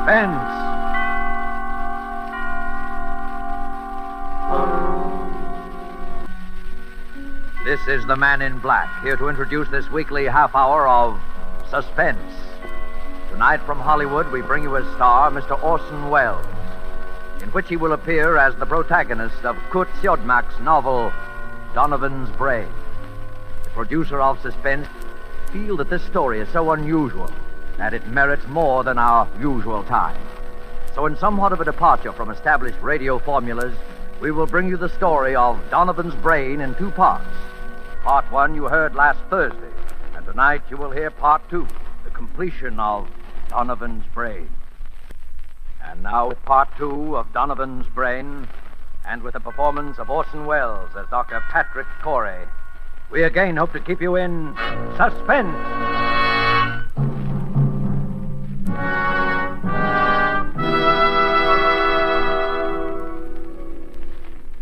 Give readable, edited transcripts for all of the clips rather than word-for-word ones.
Suspense. This is the Man in Black, here to introduce this weekly half hour of Suspense. Tonight from Hollywood, we bring you as star Mr. Orson Welles, in which he will appear as the protagonist of Kurt Siodmak's novel, Donovan's Brain. The producer of Suspense feel that this story is so unusual that it merits more than our usual time. So in somewhat of a departure from established radio formulas, we will bring you the story of Donovan's Brain in two parts. Part one you heard last Thursday, and tonight you will hear part two, the completion of Donovan's Brain. And now with part two of Donovan's Brain, and with the performance of Orson Welles as Dr. Patrick Corey, we again hope to keep you in suspense.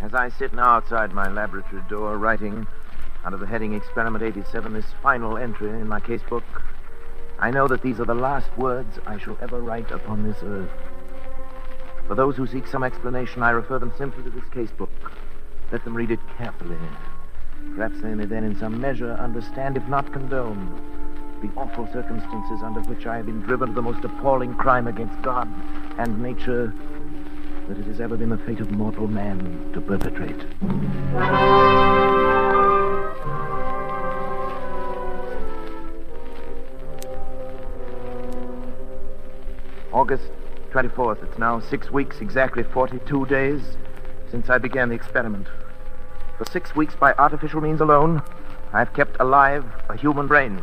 As I sit now outside my laboratory door, writing under the heading Experiment 87 this final entry in my casebook, I know that these are the last words I shall ever write upon this earth. For those who seek some explanation, I refer them simply to this casebook. Let them read it carefully. Perhaps they may then in some measure understand, if not condone, the awful circumstances under which I have been driven to the most appalling crime against God and nature that it has ever been the fate of mortal man to perpetrate. August 24th. It's now 6 weeks, exactly 42 days, since I began the experiment. For 6 weeks, by artificial means alone, I've kept alive a human brain,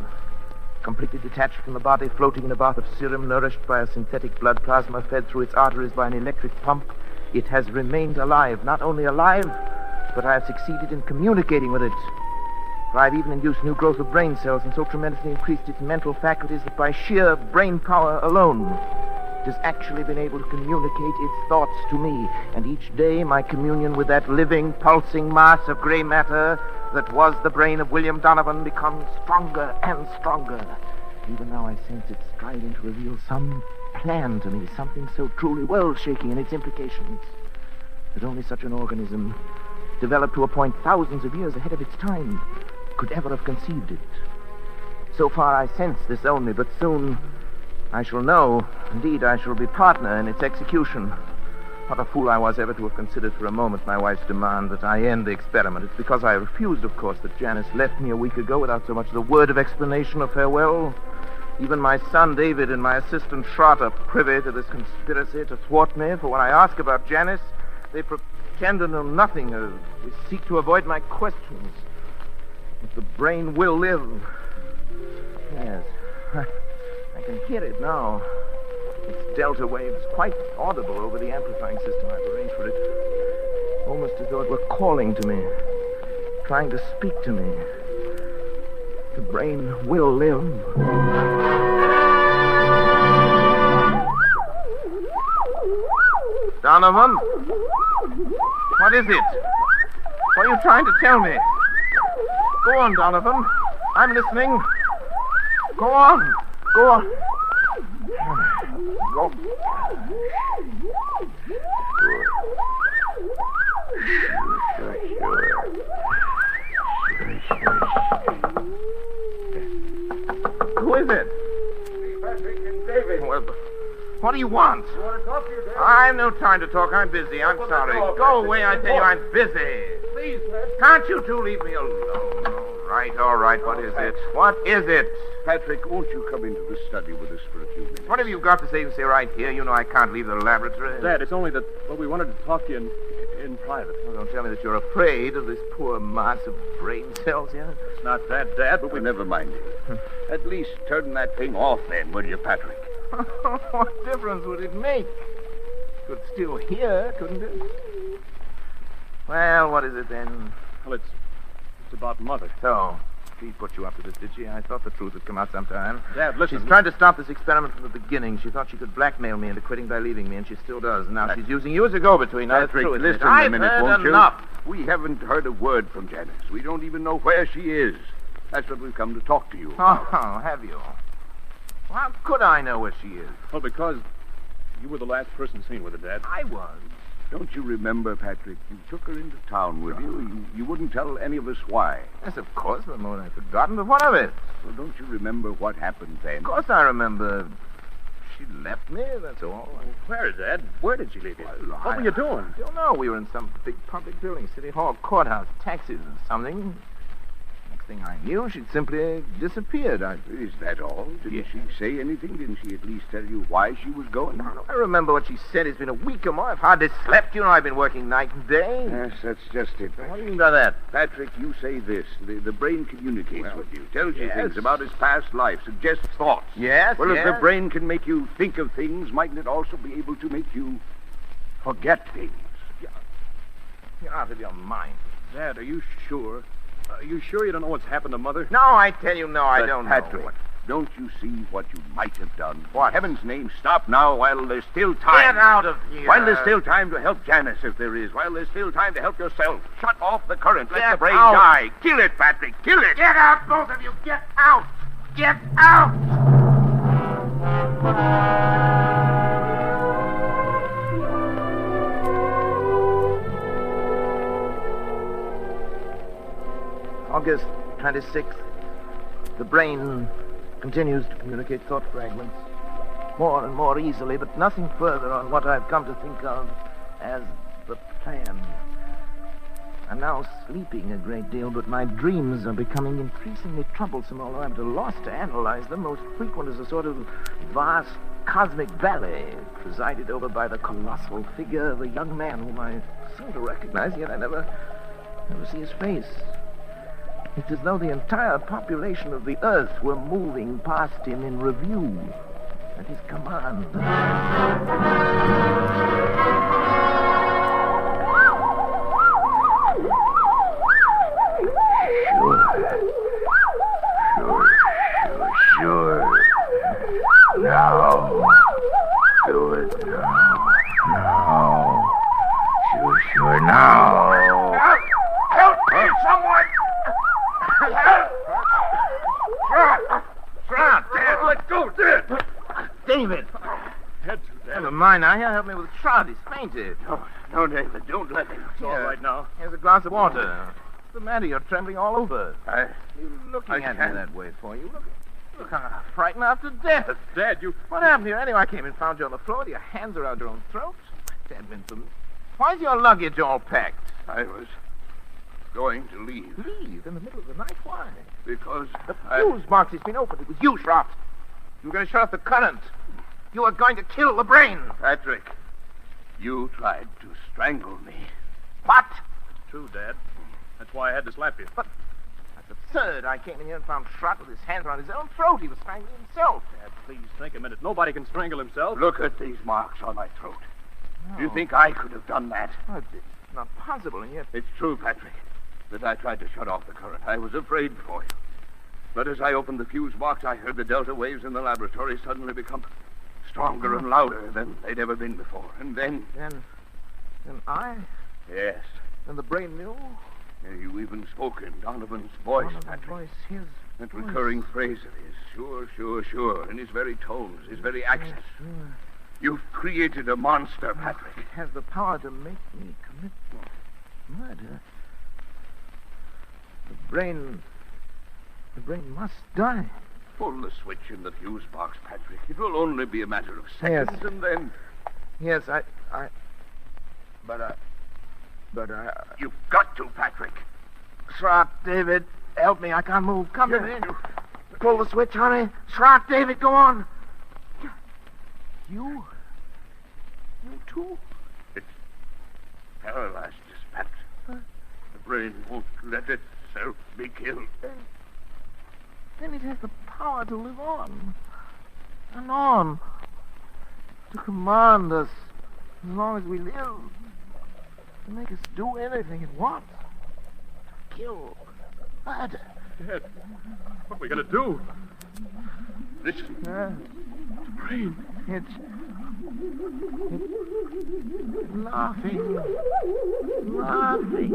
completely detached from the body, floating in a bath of serum, nourished by a synthetic blood plasma fed through its arteries by an electric pump. It has remained alive. Not only alive, but I have succeeded in communicating with it. For I've even induced new growth of brain cells and so tremendously increased its mental faculties that by sheer brain power alone, it has actually been able to communicate its thoughts to me. And each day, my communion with that living, pulsing mass of gray matter that was the brain of William Donovan becomes stronger and stronger. Even now I sense it striving to reveal some plan to me, something so truly world-shaking in its implications that only such an organism, developed to a point thousands of years ahead of its time, could ever have conceived it. So far I sense this only, but soon I shall know. Indeed, I shall be partner in its execution. What a fool I was ever to have considered for a moment my wife's demand that I end the experiment. It's because I refused, of course, that Janice left me a week ago without so much as a word of explanation or farewell. Even my son David and my assistant Schrott are privy to this conspiracy to thwart me, for when I ask about Janice, they pretend to know nothing, or they seek to avoid my questions. But the brain will live. Yes, I can hear it now. Its delta waves quite audible over the amplifying system I've arranged for it. Almost as though it were calling to me, trying to speak to me. The brain will live. Donovan? What is it? What are you trying to tell me? Go on, Donovan. I'm listening. Go on. Go on. Go. Sure. Who is it? Patrick and David. Well, what do you want? You want to talk to you, David? I have no time to talk. I'm busy. I'm sorry. Go away, I tell you. I'm busy. Please, Patrick. Can't you two leave me alone? All right. What is it? What is it? Patrick, won't you come into the study with us for a few minutes? What have you got to say? You say right here. You know I can't leave the laboratory. Dad, it's only that, we wanted to talk to you in private. Oh, don't tell me that you're afraid of this poor mass of brain cells here. It's not that, Dad, but Well, never mind it. At least turn that thing off then, will you, Patrick? What difference would it make? Could still hear, couldn't it? Well, what is it then? Well, it's about Mother. So, she put you up to this, did she? I thought the truth would come out sometime. Dad, listen. She's tried to stop this experiment from the beginning. She thought she could blackmail me into quitting by leaving me, and she still does. Now she's using you as a go-between. Now, Patrick, true, listen I've a minute, heard won't you? enough. We haven't heard a word from Janice. We don't even know where she is. That's what we've come to talk to you about. Oh, have you? Well, how could I know where she is? Well, because You were the last person seen with her, Dad. I was. Don't you remember, Patrick? You took her into town with you. You wouldn't tell any of us why. Yes, of course, Ramon. I've forgotten, but what of it? Well, don't you remember what happened then? Of course I remember. She left me, that's all. Where, Dad? Where did she leave you? Well, What were you doing? I don't know. We were in some big public building, City Hall, courthouse, taxis or something. Next thing I knew, she'd simply disappeared. Is that all? Didn't Yes. she say anything? Didn't she at least tell you why she was going? I remember what she said. It's been a week or more. I've hardly slept. You know, I've been working night and day. Yes, that's just it. What do you mean by that? Patrick, you say this. The brain communicates with you, tells you yes. things about his past life, suggests thoughts. Yes, Well, if the yes. brain can make you think of things, mightn't it also be able to make you forget things? You're out of your mind. Dad, are you sure? Are you sure you don't know what's happened to Mother? No, I tell you, no, I But don't Patrick, know. don't you see what you might have done? What? In heaven's name, stop now while there's still time. Get out of here. While there's still time to help Janice, if there is. While there's still time to help yourself. Shut off the current. Let Get the brain out. die. Kill it, Patrick. Kill it. Get out, both of you. Get out. Get out. August 26th. The brain continues to communicate thought fragments more and more easily, but nothing further on what I've come to think of as the plan. I'm now sleeping a great deal, but my dreams are becoming increasingly troublesome, although I'm at a loss to analyze them. Most frequent is a sort of vast cosmic ballet, presided over by the colossal figure of a young man whom I seem to recognize, yet I never see his face. It's as though the entire population of the Earth were moving past him in review at his command. Sure. Now. Do it now. Sure, now. Help me, someone! Trot! Dad, let go, Dad. David! Had to, Dad. Never mind now. Here, help me with Trot. He's fainted. No, David, don't let him. It's all right now. Here's a glass of water. What's the matter? You're trembling all over. You're looking I at me can't. that way for you. Look how frightened after death. Dad, you... What happened here anyway? I came and found you on the floor with your hands around your own throat. Dad Vincent, why's your luggage all packed? I was going to leave Leave in the middle of the night? Why? because The fuse box has been opened. It was you, Trot. You were going to shut off the current. You were going to kill the brain. Patrick, you tried to strangle me. What? True, Dad. That's why I had to slap you. But that's absurd. I came in here and found Trot with his hands around his own throat. He was strangling himself. Dad, please think a minute. Nobody can strangle himself. Look at these marks on my throat. Do you No. think I could have done that? Oh, it's not possible, and yet... It's true, Patrick, that I tried to shut off the current. I was afraid for you. But as I opened the fuse box, I heard the delta waves in the laboratory suddenly become stronger and louder than they'd ever been before. And then... Then I... Yes. And the brain knew... You even spoke in Donovan's voice, Donovan's Patrick. voice, his That voice. recurring phrase of his, sure, in his very tones, his very accent. Yes, sure. You've created a monster, Patrick. It has the power to make me commit murder. The brain must die. Pull the switch in the fuse box, Patrick. It will only be a matter of seconds, Yes. and then... Yes, But You've got to, Patrick. Trot, David, help me. I can't move. Come to me. Pull the switch, hurry. Trot, David, go on. You too? It's paralyzed, Pat. The brain won't let itself be killed. Then it has the power to live on. And on. To command us as long as we live. To make us do anything it wants. To kill. Murder. Dad, what are we going to do? Listen. The brain. It's laughing. Laughing.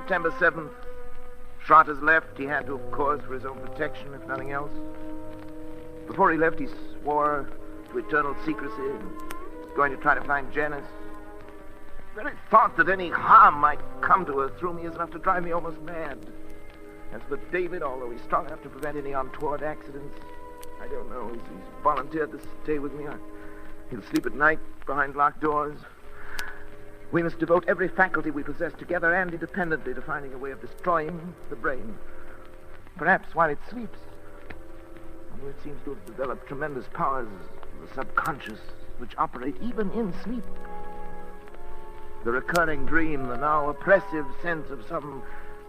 September 7th. Trotters left. He had to, of course, for his own protection, if nothing else. Before he left, he swore to eternal secrecy and was going to try to find Janice. The very thought that any harm might come to her through me is enough to drive me almost mad. As for David, although he's strong enough to prevent any untoward accidents, I don't know. He's volunteered to stay with me. He'll sleep at night behind locked doors. We must devote every faculty we possess together and independently to finding a way of destroying the brain. Perhaps while it sleeps. Although it seems to have developed tremendous powers of the subconscious which operate even in sleep. The recurring dream, the now oppressive sense of some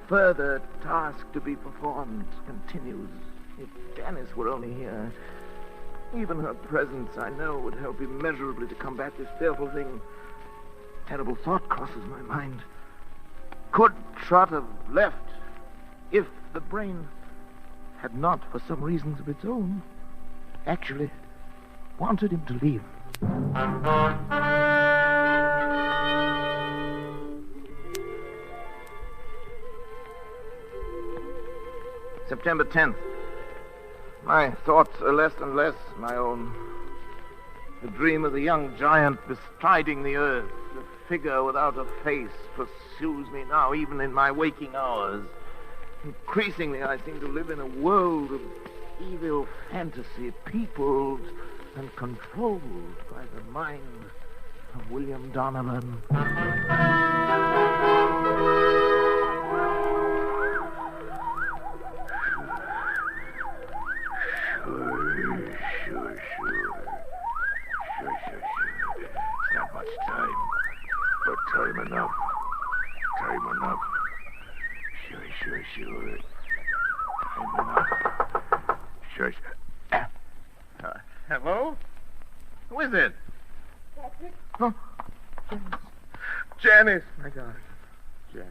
further task to be performed continues. If Janice were only here, even her presence, I know, would help immeasurably to combat this fearful thing. Terrible thought crosses my mind. Could Trot have left if the brain had not, for some reasons of its own, actually wanted him to leave? September 10th. My thoughts are less and less my own. The dream of the young giant bestriding the earth, the figure without a face, pursues me now, even in my waking hours. Increasingly, I seem to live in a world of evil fantasy, peopled and controlled by the mind of William Donovan. It's not much time, but time enough. Time enough. Sure. Time enough. Sure. Hello? Who is it? Patrick? Oh, Janice. My God. Janice.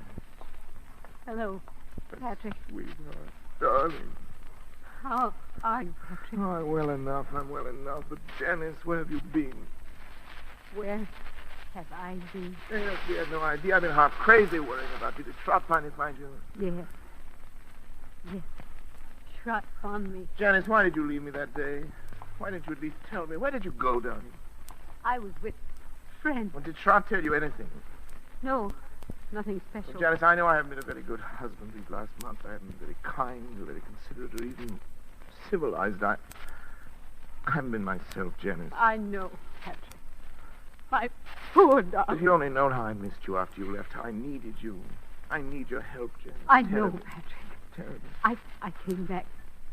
Hello, Patrick. Sweetheart. Darling. How are you, Patrick? Oh, I'm well enough. But Janice, where have you been? Where have I been? Yes, we had no idea. I've been half crazy worrying about you. Did Trot finally find you? Yes. Trot found me. Janice, why did you leave me that day? Why didn't you at least tell me? Where did you go, darling? I was with friends. Well, did Trot tell you anything? No, nothing special. Well, Janice, I know I haven't been a very good husband these last months. I haven't been very kind or very considerate or even civilized. I haven't been myself, Janice. I know, Patrick. My poor If darling. you only known how I missed you after you left, how I needed you. I need your help, Janice. I know, Terribly. Patrick. Terribly. I came back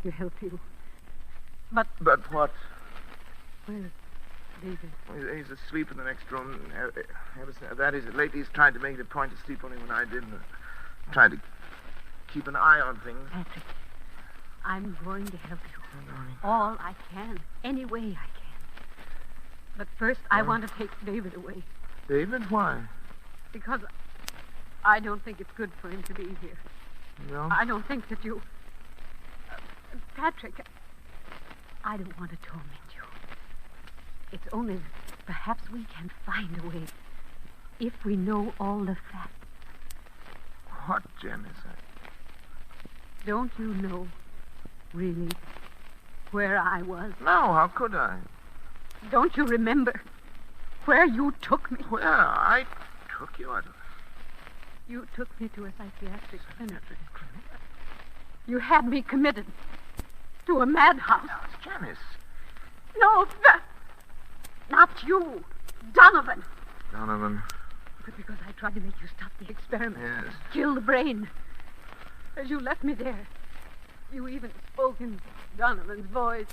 to help you. But But what? where's David? Well, he's asleep in the next room. That is, lately he's tried to make it a point to sleep only when I didn't. Tried to keep an eye on things. Patrick, I'm going to help you. Oh, darling. All I can. Any way I can. But first, I want to take David away. David, why? Because I don't think it's good for him to be here. No? I don't think that you... Patrick, I don't want to torment you. It's only that perhaps we can find a way if we know all the facts. What, Janice? Don't you know, really, where I was? No, how could I? Don't you remember where you took me? Where? I took you. You took me to a psychiatric clinic. You had me committed to a madhouse. No, it's Janice. No, not you. Donovan. Donovan. But because I tried to make you stop the experiment. Yes. Kill the brain. As you left me there, you even spoke in Donovan's voice.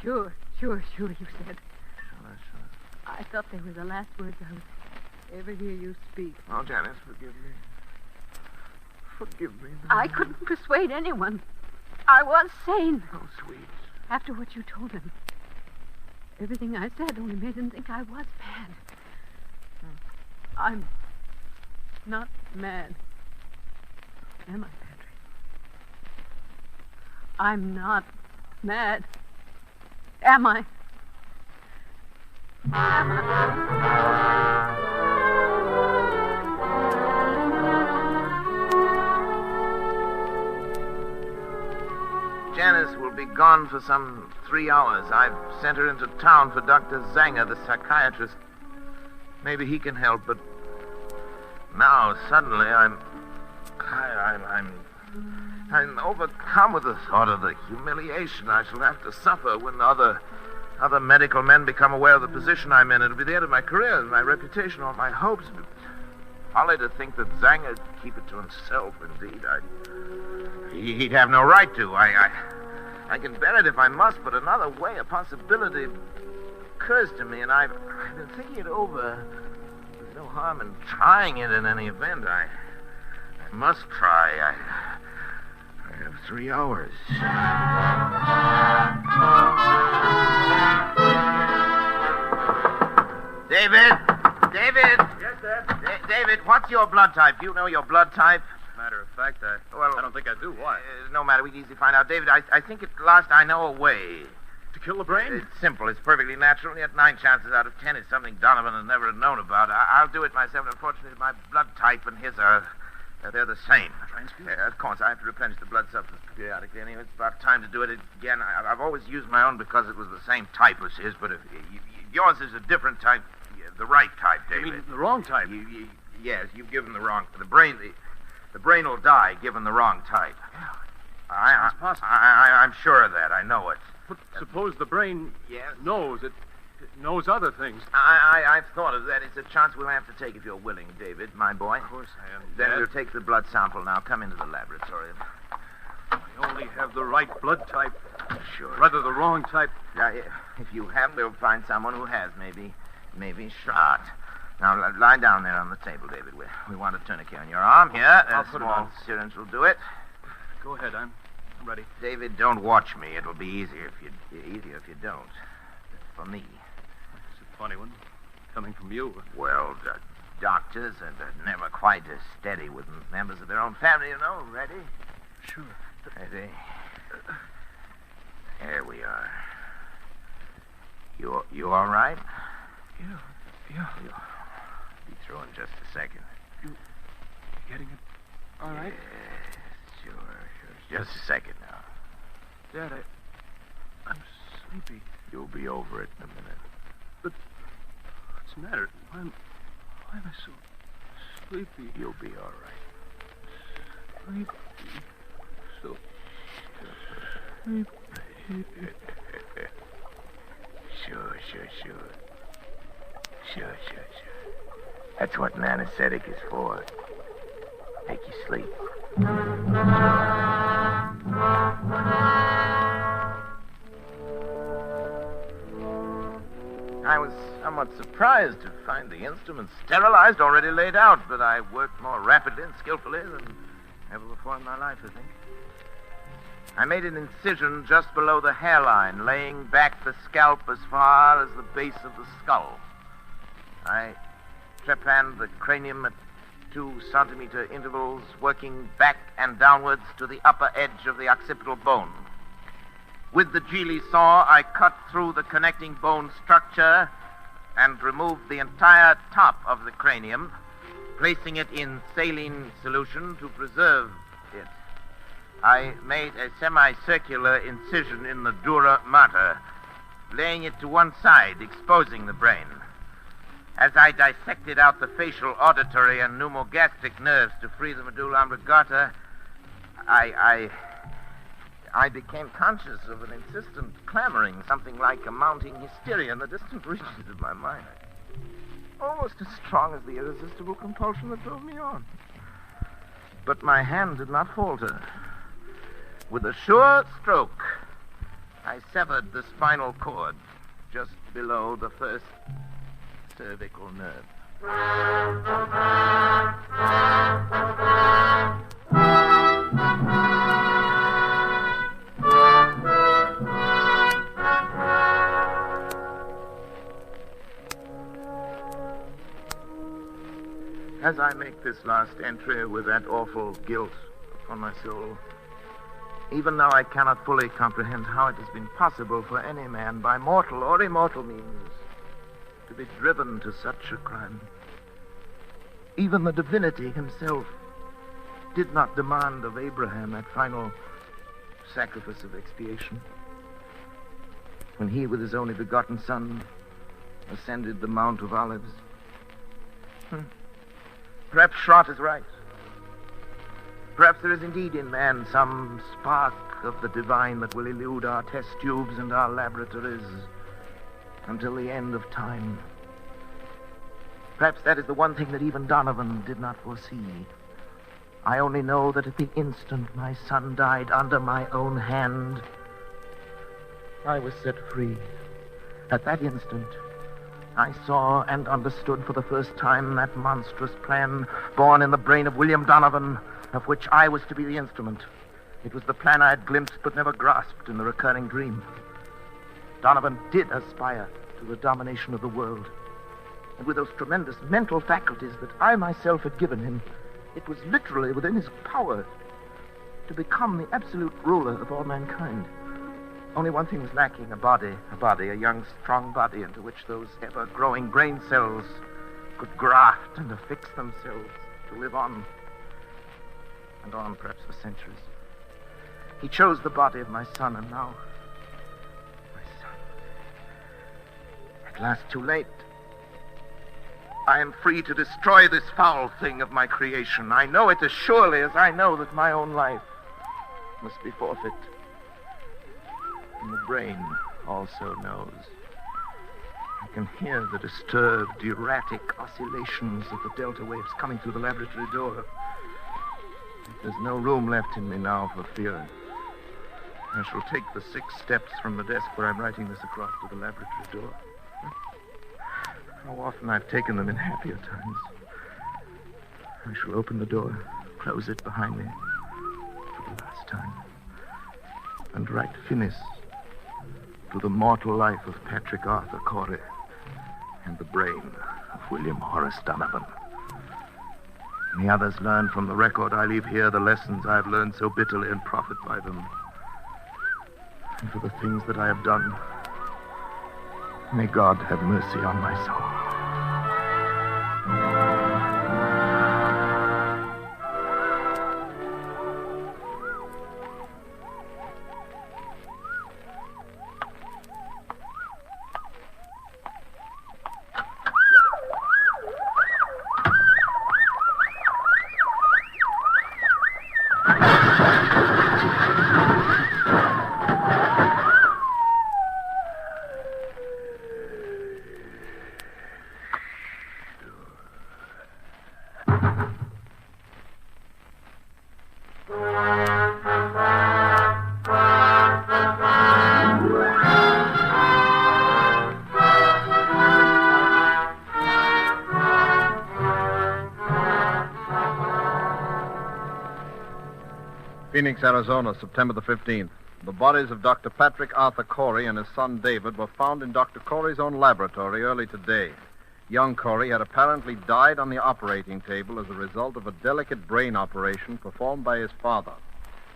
Sure, you said. Sure. I thought they were the last words I would ever hear you speak. Oh, Janice, forgive me. Forgive me. I couldn't persuade anyone. I was sane. Oh, sweet. After what you told him. Everything I said only made him think I was mad. I'm not mad. Am I, Patrick? I'm not mad. Am I? Am I? Janice will be gone for some 3 hours. I've sent her into town for Dr. Zanger, the psychiatrist. Maybe he can help, but now suddenly I'm overcome with the thought of the humiliation I shall have to suffer when other medical men become aware of the position I'm in. It'll be the end of my career, my reputation, all my hopes. Folly to think that Zanger would keep it to himself. Indeed, he'd have no right to. I can bear it if I must, but another way, a possibility occurs to me, and I've been thinking it over. There's no harm in trying it in any event. I must try. I have 3 hours. David! Yes, Dad? David, what's your blood type? Do you know your blood type? Matter of fact, I don't think I do. Why? No matter. We can easily find out. David, I think at last I know a way. To kill the brain? It's simple. It's perfectly natural. Yet 9 chances out of 10 it's something Donovan has never known about. I'll do it myself. Unfortunately, my blood type and his are... they're the same. Transfuse? Yeah, of course. I have to replenish the blood substance periodically. Anyway, it's about time to do it again. I've always used my own because it was the same type as his, but if yours is a different type, the right type, David. You mean the wrong type? Yes, you've given the wrong... The brain will die given the wrong type. Yeah. It's possible. I'm sure of that. I know it. But suppose the brain Yes? knows it knows other things. I've thought of that. It's a chance we'll have to take if you're willing, David, my boy. Of course I am. Then Dad. we'll take the blood sample now. Come into the laboratory. I only have the right blood type. Sure. Rather the wrong type. Now, if you haven't, we'll find someone who has, maybe shot. Now, lie down there on the table, David. We want a tourniquet on your arm here. I'll A put it small on. syringe will do it. Go ahead, I'm ready. David, don't watch me. It'll be easier if you don't. For me. It's a funny one, coming from you. Well, doctors are never quite as steady with members of their own family, you know. Ready? Sure. Ready? There we are. You all right? Yeah. You'll be through in just a second. You getting it all right? Yes, sure. Just a second now. Dad, I'm sleepy. You'll be over it in a minute. What's the matter? Why am I so sleepy? You'll be all right. Sleepy. So sleepy. Sure. That's what an anesthetic is for. Make you sleep. I was somewhat surprised to find the instruments sterilized, already laid out, but I worked more rapidly and skillfully than ever before in my life, I think. I made an incision just below the hairline, laying back the scalp as far as the base of the skull. I trepanned the cranium at 2-centimeter intervals, working back and downwards to the upper edge of the occipital bone. With the Geely saw, I cut through the connecting bone structure and removed the entire top of the cranium, placing it in saline solution to preserve it. I made a semicircular incision in the dura mater, laying it to one side, exposing the brain. As I dissected out the facial, auditory, and pneumogastric nerves to free the medulla oblongata, I became conscious of an insistent clamoring, something like a mounting hysteria in the distant reaches of my mind. Almost as strong as the irresistible compulsion that drove me on. But my hand did not falter. With a sure stroke, I severed the spinal cord just below the first cervical nerve. As I make this last entry with that awful guilt upon my soul, even now I cannot fully comprehend how it has been possible for any man, by mortal or immortal means, to be driven to such a crime. Even the divinity himself did not demand of Abraham that final sacrifice of expiation. When he, with his only begotten son, ascended the Mount of Olives. Perhaps Schrott is right. Perhaps there is indeed in man some spark of the divine that will elude our test tubes and our laboratories until the end of time. Perhaps that is the one thing that even Donovan did not foresee. I only know that at the instant my son died under my own hand, I was set free. At that instant, I saw and understood for the first time that monstrous plan born in the brain of William Donovan, of which I was to be the instrument. It was the plan I had glimpsed but never grasped in the recurring dream. Donovan did aspire to the domination of the world. And with those tremendous mental faculties that I myself had given him, it was literally within his power to become the absolute ruler of all mankind. Only one thing was lacking, a body, a young, strong body into which those ever-growing brain cells could graft and affix themselves to live on, and on perhaps for centuries. He chose the body of my son, and now, my son, at last too late. I am free to destroy this foul thing of my creation. I know it as surely as I know that my own life must be forfeit. And the brain also knows. I can hear the disturbed, erratic oscillations of the delta waves coming through the laboratory door. There's no room left in me now for fear. I shall take the 6 steps from the desk where I'm writing this across to the laboratory door. How often I've taken them in happier times. I shall open the door, close it behind me for the last time, and write finis to the mortal life of Patrick Arthur Corey and the brain of William Horace Donovan. And the others learn from the record I leave here the lessons I've learned so bitterly and profit by them. And for the things that I have done, may God have mercy on my soul. Phoenix, Arizona, September the 15th. The bodies of Dr. Patrick Arthur Corey and his son David were found in Dr. Corey's own laboratory early today. Young Corey had apparently died on the operating table as a result of a delicate brain operation performed by his father.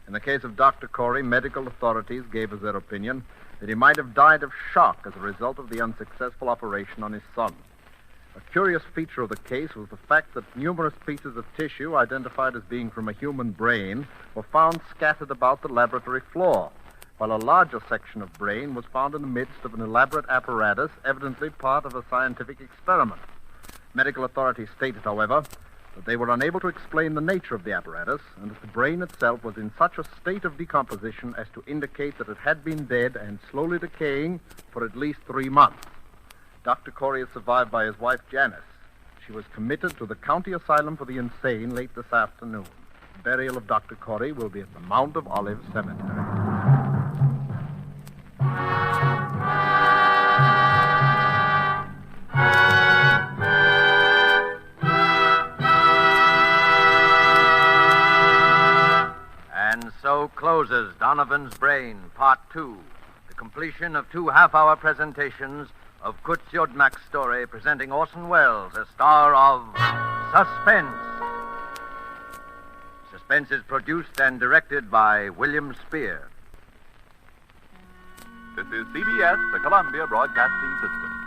In the case of Dr. Corey, medical authorities gave as their opinion that he might have died of shock as a result of the unsuccessful operation on his son. A curious feature of the case was the fact that numerous pieces of tissue identified as being from a human brain were found scattered about the laboratory floor, while a larger section of brain was found in the midst of an elaborate apparatus, evidently part of a scientific experiment. Medical authorities stated, however, that they were unable to explain the nature of the apparatus, and that the brain itself was in such a state of decomposition as to indicate that it had been dead and slowly decaying for at least 3 months. Dr. Corey is survived by his wife, Janice. She was committed to the county asylum for the insane late this afternoon. The burial of Dr. Corey will be at the Mount of Olives Cemetery. And so closes Donovan's Brain, Part 2, the completion of 2 half-hour presentations of Kurt Siodmak's story, presenting Orson Welles as star of Suspense. Suspense is produced and directed by William Spear. This is CBS, the Columbia Broadcasting System.